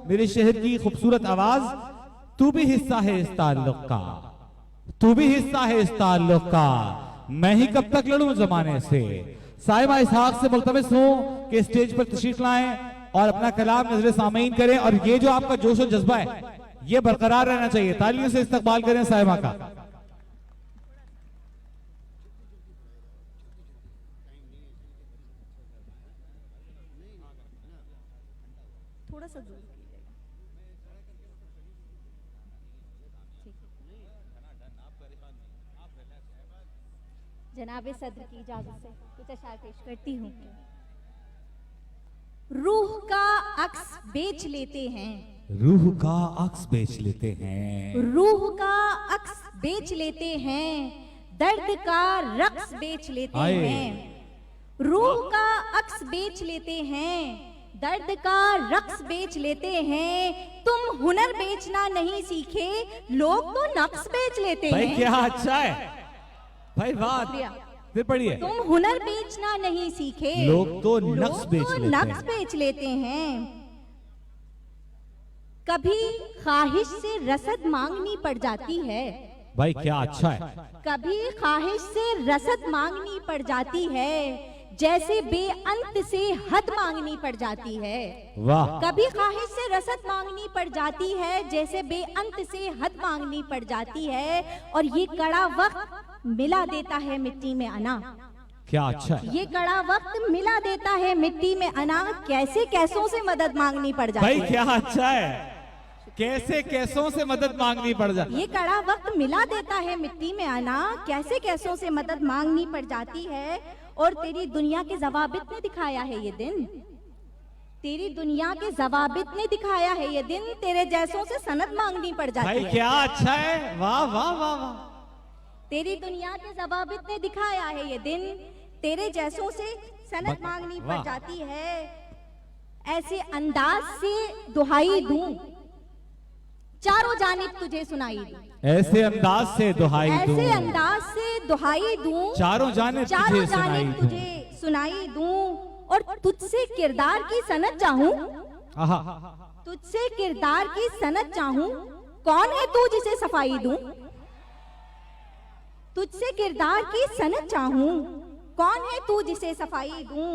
मेरे शहर की खूबसूरत आवाज, तू भी हिस्सा है इस ताल्लुक का, तू भी हिस्सा है इस ताल्लुक का, मैं ही कब तक लड़ूं जमाने से। साहिबा इसहाक से मुल्तमिस हूं कि स्टेज पर तशरीफ लाएं और अपना कलाम नजर सामीन करें, और ये जो आपका जोश और जज्बा है ये बरकरार रहना चाहिए। तालियों से इस्तकबाल करें साहिबा का। थोड़ा सा दूर जनाबे सदर की इजाजत से कुछ अशार पेश करती हूँ। रूह का अक्स बेच लेते हैं, रूह का अक्स बेच लेते हैं, रूह का अक्स बेच लेते हैं, दर्द का रक्स बेच लेते हैं, रूह का अक्स बेच लेते हैं, दर्द का रक्स बेच लेते हैं। तुम हुनर बेचना नहीं सीखे, लोग तो नक्स बेच लेते भाई हैं। क्या अच्छा है भाई, बात फिर पढ़िए। तुम हुनर बेचना नहीं सीखे, लोग तो नक्स बेच लेते हैं। नक्स बेच लेते हैं। कभी ख्वाहिश से रसद मांगनी पड़ जाती है, भाई क्या अच्छा है। कभी ख्वाहिश से रसद मांगनी पड़ जाती है, जैसे बेअंत से हद मांगनी पड़ जाती है। वाह। कभी ख्वाहिश से रसद मांगनी पड़ जाती है, जैसे बेअंत से हद मांगनी पड़ जाती है, और ये कड़ा वक्त मिला देता है मिट्टी में अना। क्या अच्छा है। ये कड़ा वक्त मिला देता है मिट्टी में अना, कैसे कैसों से मदद मांगनी पड़ जाती भाई है। क्या अच्छा है, कैसे कैसों से मदद मांगनी पड़ जाती। ये कड़ा वक्त मिला देता है मिट्टी में आना, कैसे कैसों से मदद मांगनी पड़ जाती है। और तेरी दुनिया के जवाबित ने दिखाया है ये दिन, तेरी दुनिया के जवाबित ने दिखाया है ये दिन, तेरे जैसों से सनद मांगनी पड़ जाती भाई है। क्या अच्छा है, वाह वाह वाह वाह। तेरी दुनिया के जवाबित ने दिखाया है ये दिन, तेरे जैसों से सनद मांगनी पड़ जाती है। ऐसे अंदाज से दुहाई दूं, चारों जानिब तुझे सुनाई दूं, ऐसे अंदाज से दुहाई दूं, ऐसे अंदाज से दुहाई दूं, चारों जानिब चारों तुझे सुनाई जानिब दूं, तुझे सुनाई दूं, और तुझसे किरदार की सनद चाहूं, आहा, तुझसे किरदार की सनद चाहूं, कौन है तू जिसे सफाई दूं। तुझसे किरदार की सनद चाहूं, कौन है तू जिसे सफाई दूं।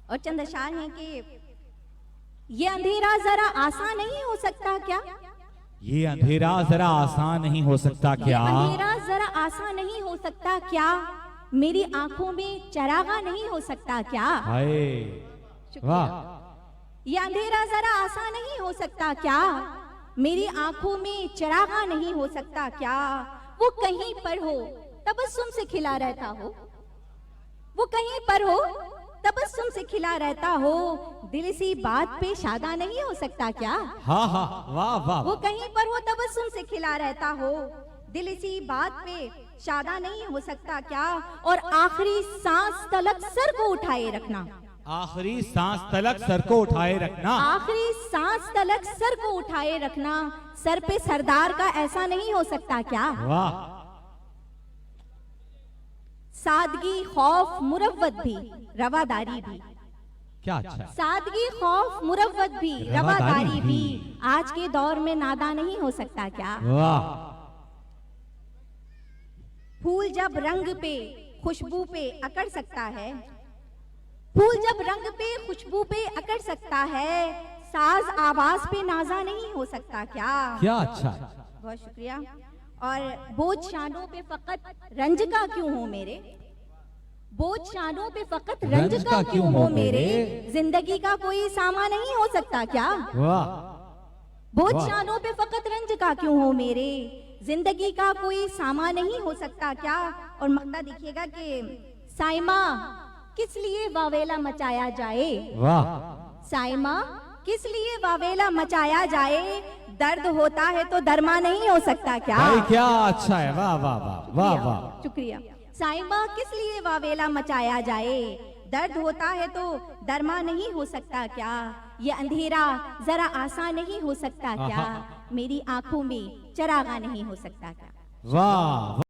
और चंद अशार हैं कि ये अंधेरा जरा आसान नहीं हो सकता क्या, ये अंधेरा जरा आसान नहीं हो सकता ये क्या, अंधेरा जरा आसान नहीं हो सकता क्या, मेरी आंखों में चरागा नहीं हो सकता क्या। हाय वाह। ये अंधेरा जरा आसान नहीं हो सकता क्या, मेरी आंखों में चरागा नहीं हो सकता क्या। वो कहीं पर हो तबस्सुम से खिला रहता हो, वो कहीं पर हो तबस्सुम से खिला रहता हो, दिल सी बात पे शादा नहीं हो सकता क्या। हाँ हाँ वाह वाह। वो कहीं पर हो तबस्सुम से खिला रहता हो, दिल सी बात पे शादा नहीं हो सकता क्या। और आखिरी सांस तलक सर को उठाए रखना, आखिरी सांस तलक सर को उठाए रखना, आखिरी सांस तलक सर को उठाए रखना, सर पे सरदार का ऐसा नहीं हो सकता क्या। वाह। सादगी खौफ मुरव्वत भी रवादारी भी, क्या अच्छा है। सादगी खौफ मुरव्वत भी रवादारी भी, आज के दौर में नादा नहीं हो सकता क्या। वाह। फूल जब रंग पे खुशबू पे अकड़ सकता है, फूल जब रंग पे खुशबू पे अकड़ सकता है, साज आवाज पे नाजा नहीं हो सकता क्या। क्या अच्छा है। बहुत शुक्रिया। और बोझ शानों पे फकत रंज का क्यों हो मेरे, बोझ शानों पे फकत रंज का क्यों हो मेरे, जिंदगी का कोई सामान नहीं हो सकता क्या। वाह। बोझ शानों पे फकत रंज का क्यों हो मेरे, जिंदगी का कोई सामान नहीं हो सकता क्या। और मक्ता देखिएगा कि साइमा किस लिए वावेला मचाया जाए, वाह। साइमा किस लिए वावेला मचाया जाए, दर्द होता है तो दरमा नहीं हो सकता क्या। भाई क्या अच्छा है, वाह वाह वाह वाह वाह। शुक्रिया। साइमा किस लिए वावेला मचाया जाए, दर्द होता है तो दरमा नहीं हो सकता क्या। ये अंधेरा जरा आसान नहीं हो सकता क्या, मेरी आंखों में चरागा नहीं हो सकता क्या। वाह।